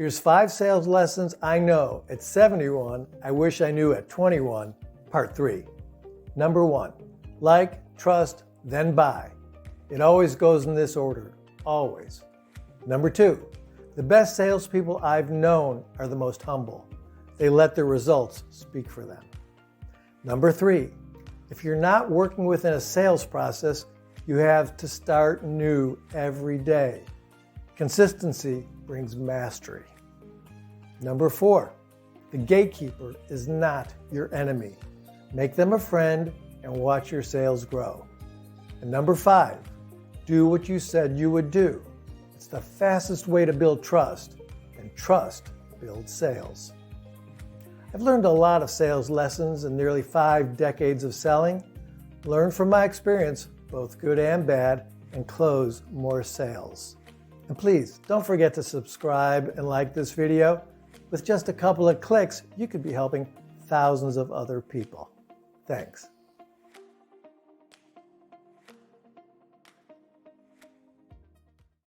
Here's 5 sales lessons I know at 71 I wish I knew at 21, part 3. Number 1, like, trust, then buy. It always goes in this order, always. Number 2, the best salespeople I've known are the most humble. They let their results speak for them. Number 3, if you're not working within a sales process, you have to start new every day. Consistency brings mastery. Number 4, the gatekeeper is not your enemy. Make them a friend and watch your sales grow. And number 5, do what you said you would do. It's the fastest way to build trust, and trust builds sales. I've learned a lot of sales lessons in nearly 5 decades of selling. Learn from my experience, both good and bad, and close more sales. And please, don't forget to subscribe and like this video. With just a couple of clicks, you could be helping thousands of other people. Thanks.